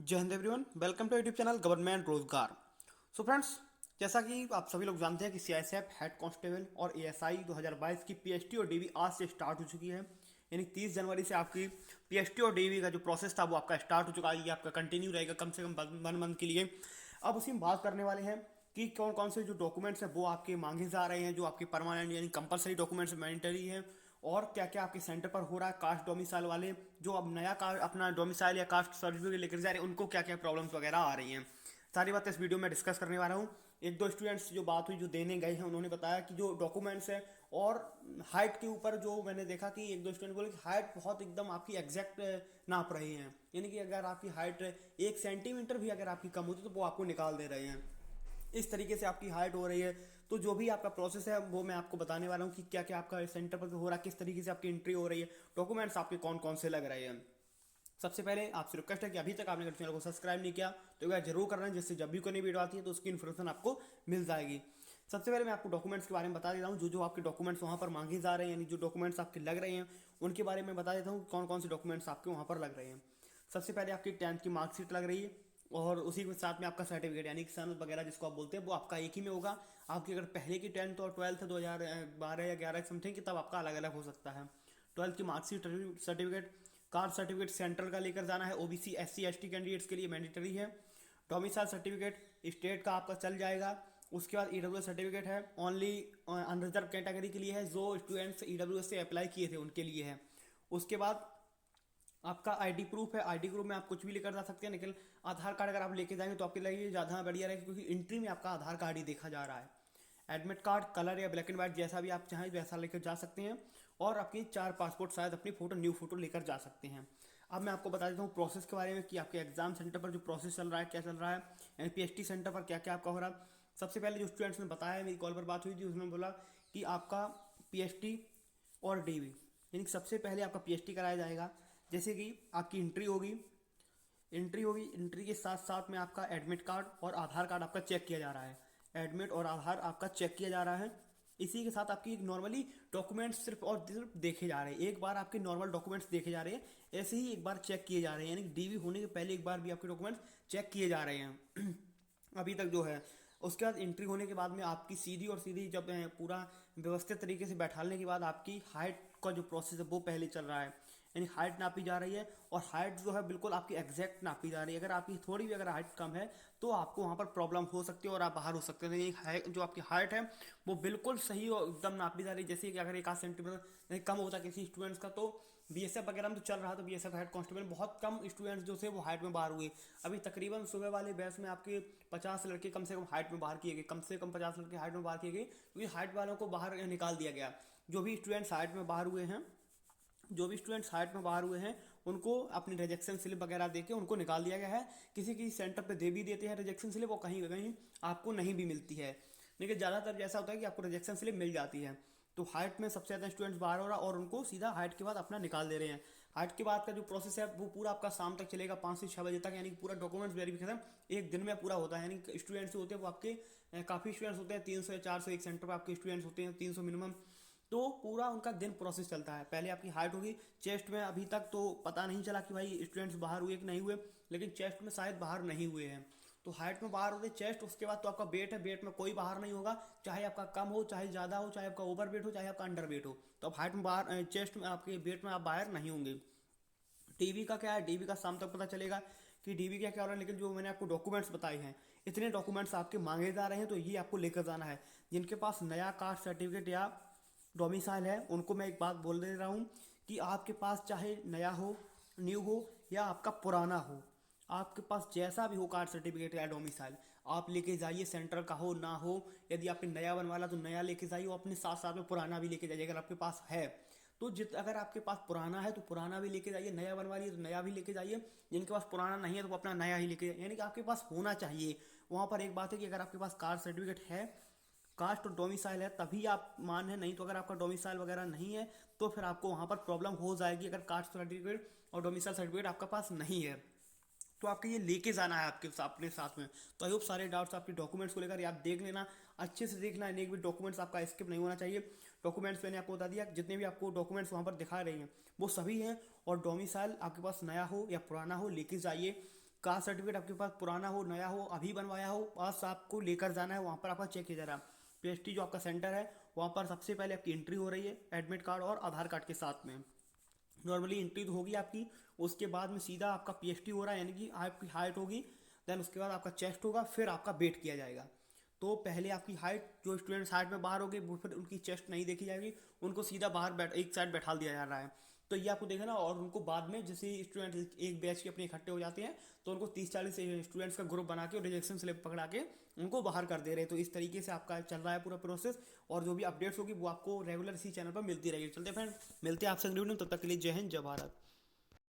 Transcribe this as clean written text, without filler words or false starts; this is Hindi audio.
जय Hind everyone, welcome to YouTube channel government Rozgar. So friends, जैसा कि आप सभी लोग जानते हैं कि सीआईएसएफ हेड कांस्टेबल और एएसआई 2022 की पीएचटी और डीवी आज से स्टार्ट हो चुकी है। यानी 30 जनवरी से आपकी पीएचटी और डीवी का जो प्रोसेस था वो आपका स्टार्ट हो चुका है। ये आपका कंटिन्यू रहेगा कम से कम 1 मंथ के लिए। अब उसी में बात करने वाले हैं कि कौन कौन से जो डॉक्यूमेंट्स हैं वो आपके मांगे जा रहे हैं, जो आपके परमानेंट यानी कंपलसरी डॉक्यूमेंट्स मैंडेटरी हैं, और क्या क्या आपके सेंटर पर हो रहा है। कास्ट डोमिसाइल वाले जो अब नया कास्ट अपना डोमिसाइल या कास्ट सर्टिफिकेट लेकर जा रहे हैं उनको क्या क्या प्रॉब्लम्स वगैरह आ रही हैं, सारी बातें इस वीडियो में डिस्कस करने वाला हूँ। एक दो स्टूडेंट्स जो बात हुई जो देने गए हैं उन्होंने बताया कि जो डॉक्यूमेंट्स है और हाइट के ऊपर जो मैंने देखा कि एक दो स्टूडेंट बोले कि हाइट बहुत एकदम आपकी एग्जैक्ट नाप रहे हैं। यानी कि अगर आपकी हाइट 1 सेंटीमीटर भी अगर आपकी कम होती तो वो आपको निकाल दे रहे हैं। इस तरीके से आपकी हाइट हो रही है। तो जो भी आपका प्रोसेस है वो मैं आपको बताने वाला हूँ कि क्या क्या आपका सेंटर पर हो रहा है, किस तरीके से आपकी एंट्री हो रही है, डॉक्यूमेंट्स आपके कौन कौन से लग रहे हैं। सबसे पहले आपसे रिक्वेस्ट है कि अभी तक आपने चैनल को सब्सक्राइब नहीं किया तो वह जरूर करना है, जिससे जब भी कोई नई वीडियो आती है तो उसकी इन्फॉर्मेशन आपको मिल जाएगी। सबसे पहले मैं आपको डॉक्यूमेंट्स के बारे में बता देता हूँ, जो जो आपके डॉक्यूमेंट्स वहाँ पर मांगे जा रहे हैं, यानी जो डॉक्यूमेंट्स आपके लग रहे हैं उनके बारे में बता देता हूँ कौन कौन से डॉक्यूमेंट्स आपके वहाँ पर लग रहे हैं। सबसे पहले आपकी 10th की मार्कशीट लग रही है और उसी के साथ में आपका सर्टिफिकेट यानी कि सन वगैरह जिसको आप बोलते हैं वो आपका एक ही में होगा। आपकी अगर पहले की 10th और 12th 2012 या 11 समथिंग की तब आपका अलग अलग हो सकता है। 12th की marksheet certificate, caste certificate central का लेकर जाना है, ओबीसी एससी एसटी कैंडिडेट्स के लिए मैंडेटरी है। डोमिसाइल सर्टिफिकेट स्टेट का आपका चल जाएगा। उसके बाद ईडब्ल्यूएस सर्टिफिकेट है, ओनली अनरिजर्व कैटेगरी के लिए है, जो स्टूडेंट्स ईडब्ल्यूएस से अप्लाई किए थे उनके लिए है। उसके बाद आपका आईडी प्रूफ है, आईडी प्रूफ में आप कुछ भी लेकर जा सकते हैं, लेकिन आधार कार्ड अगर आप लेके जाएंगे तो आपके लिए ज़्यादा बढ़िया रहेगा क्योंकि एंट्री में आपका आधार कार्ड ही देखा जा रहा है। एडमिट कार्ड कलर या ब्लैक एंड व्हाइट जैसा भी आप चाहें वैसा लेकर जा सकते हैं। और अपनी 4 पासपोर्ट साइज अपनी फोटो न्यू फोटो लेकर जा सकते हैं। अब मैं आपको बता देता हूँ प्रोसेस के बारे में कि आपके एग्जाम सेंटर पर जो प्रोसेस चल रहा है क्या चल रहा है, यानी पीएचटी सेंटर पर क्या क्या आपका हो रहा है। सबसे पहले जो स्टूडेंट्स ने बताया, मेरी कॉल पर बात हुई थी, उसने बोला कि आपका पीएचटी और डीवी यानी कि सबसे पहले आपका पीएचटी कराया जाएगा। जैसे कि आपकी एंट्री के साथ साथ में आपका एडमिट कार्ड और आधार कार्ड आपका चेक किया जा रहा है। एडमिट और आधार आपका चेक किया जा रहा है। इसी के साथ आपकी नॉर्मली डॉक्यूमेंट्स सिर्फ और सिर्फ देखे जा रहे हैं, एक बार आपके नॉर्मल डॉक्यूमेंट्स देखे जा रहे हैं, ऐसे ही एक बार चेक किए जा रहे हैं, यानी डीवी होने के पहले एक बार भी आपके डॉक्यूमेंट्स चेक किए जा रहे हैं अभी तक जो है। उसके बाद एंट्री होने के बाद में आपकी सीधी और सीधी जब पूरा व्यवस्थित तरीके से बैठाने के बाद आपकी हाइट का जो प्रोसेस है वो पहले चल रहा है, यानी हाइट नापी जा रही है। और हाइट जो है बिल्कुल आपकी एग्जैक्ट नापी जा रही है। अगर आपकी थोड़ी भी अगर हाइट कम है तो आपको वहाँ पर प्रॉब्लम हो सकती है और आप बाहर हो सकते हैं। जो आपकी हाइट है वो बिल्कुल सही और एकदम नापी जा रही है। जैसे कि अगर 1 सेंटीमीटर कम होता है किसी स्टूडेंट्स का, तो बीएसएफ वगैरह में तो चल रहा था, बीएसएफ हेड कांस्टेबल बहुत कम स्टूडेंट्स जो थे वो हाइट में बाहर हुए। अभी तकरीबन सुबह वाले बैच में आपके 50 लड़के कम से कम हाइट में बाहर किए गए, कम से कम 50 लड़के हाइट में बाहर किए गए, क्योंकि हाइट वालों को बाहर निकाल दिया गया। जो भी स्टूडेंट्स हाइट में बाहर हुए हैं जो भी स्टूडेंट्स हाइट में बाहर हुए हैं उनको अपनी रिजेक्शन स्लिप वगैरह देके उनको निकाल दिया गया है। किसी किसी सेंटर पे दे भी देते हैं रिजेक्शन स्लिप, और कहीं कहीं आपको नहीं भी मिलती है, लेकिन ज़्यादातर जैसा होता है कि आपको रिजेक्शन स्लिप मिल जाती है। तो हाइट में सबसे ज़्यादा स्टूडेंट्स बाहर हो रहा है और उनको सीधा हाइट के बाद अपना निकाल दे रहे हैं। हाइट के बाद का जो प्रोसेस है वो पूरा आपका शाम तक चलेगा, 5 से 6 बजे तक, यानी कि पूरा डॉक्यूमेंट्स वेरिफिकेशन एक दिन में पूरा होता है। यानी स्टूडेंट्स जो होते हैं वो आपके काफ़ी स्टूडेंट्स होते हैं, 300 या 400 एक सेंटर पर आपके स्टूडेंट्स होते हैं, 300 मिनिमम। तो पूरा उनका दिन प्रोसेस चलता है। पहले आपकी हाइट होगी, चेस्ट में अभी तक तो पता नहीं चला कि भाई स्टूडेंट्स बाहर हुए कि नहीं हुए, लेकिन चेस्ट में शायद बाहर नहीं हुए हैं। तो हाइट में बाहर होते चेस्ट, उसके बाद तो आपका वेट है, वेट में कोई बाहर नहीं होगा, चाहे आपका कम हो चाहे ज़्यादा हो, चाहे आपका ओवर वेट हो चाहे आपका अंडर वेट हो, तो आप हाइट में बाहर चेस्ट में आपके वेट में आप बाहर नहीं होंगे। डीवी का क्या है, डीवी का शाम तक पता चलेगा कि डीवी क्या क्या हो रहा है। लेकिन जो मैंने आपको डॉक्यूमेंट्स बताए हैं, इतने डॉक्यूमेंट्स आपके मांगे जा रहे हैं तो ये आपको लेकर जाना है। जिनके पास नया कास्ट सर्टिफिकेट या डोमिसाइल है उनको मैं एक बात बोल दे रहा हूँ कि आपके पास चाहे नया हो, न्यू हो या आपका पुराना हो, आपके पास जैसा भी हो कास्ट सर्टिफिकेट या डोमिसाइल, आप लेके जाइए, सेंट्रल का हो ना हो। यदि आपने नया बनवाला तो नया लेके जाइए, और अपने साथ साथ में पुराना भी लेके जाइए अगर आपके पास है तो। अगर आपके पास पुराना है तो पुराना भी लेके जाइए, नया बनवा लिए तो नया भी लेके जाइए। जिनके पास पुराना नहीं है तो वो अपना नया ही लेके जाइए, यानी कि आपके पास होना चाहिए। वहाँ पर एक बात है कि अगर आपके पास कास्ट सर्टिफिकेट है, कास्ट और डोमिसाइल है, तभी आप मान है, नहीं तो अगर आपका डोमिसाइल वगैरह नहीं है तो फिर आपको वहाँ पर प्रॉब्लम हो जाएगी। अगर कास्ट सर्टिफिकेट और डोमिसाइल सर्टिफिकेट आपका पास नहीं है तो आपको ये लेके जाना है आपके अपने साथ में। तो आई होप सारे डाउट्स आपके डॉक्यूमेंट्स को लेकर आप देख लेना, अच्छे से देखना, एक भी डॉक्यूमेंट्स आपका स्किप नहीं होना चाहिए। डॉक्यूमेंट्स मैंने आपको बता दिया, जितने भी आपको डॉक्यूमेंट्स वहाँ पर दिखा रही हैं वो सभी हैं। और डोमिसाइल आपके पास नया हो या पुराना हो लेके जाइए। कास्ट सर्टिफिकेट आपके पास पुराना हो, नया हो, अभी बनवाया हो, बस आपको लेकर जाना है, वहाँ पर आपका चेक किया जा रहा है। पीएचडी जो आपका सेंटर है वहाँ पर सबसे पहले आपकी एंट्री हो रही है एडमिट कार्ड और आधार कार्ड के साथ में। नॉर्मली एंट्री तो होगी आपकी, उसके बाद में सीधा आपका पीएचडी हो रहा है, यानी कि आपकी हाइट होगी, देन उसके बाद आपका चेस्ट होगा, फिर आपका वेट किया जाएगा। तो पहले आपकी हाइट, जो स्टूडेंट्स हाइट में बाहर हो गए वो फिर उनकी चेस्ट नहीं देखी जाएगी, उनको सीधा बाहर एक साइड बैठा दिया जा रहा है। तो ये आपको देखना, और उनको बाद में जैसे स्टूडेंट एक बैच के अपने इकट्ठे हो जाते हैं तो उनको 30-40 स्टूडेंट्स का ग्रुप बना के और रिजेक्शन स्लिप पकड़ा के उनको बाहर कर दे रहे हैं। तो इस तरीके से आपका चल रहा है पूरा प्रोसेस, और जो भी अपडेट्स होगी वो आपको रेगुलर इसी चैनल पर मिलती रहेगी। चलते फ्रेंड, मिलते हैं आपसे अगली वीडियो में, तब तक के लिए जय हिंद जय भारत।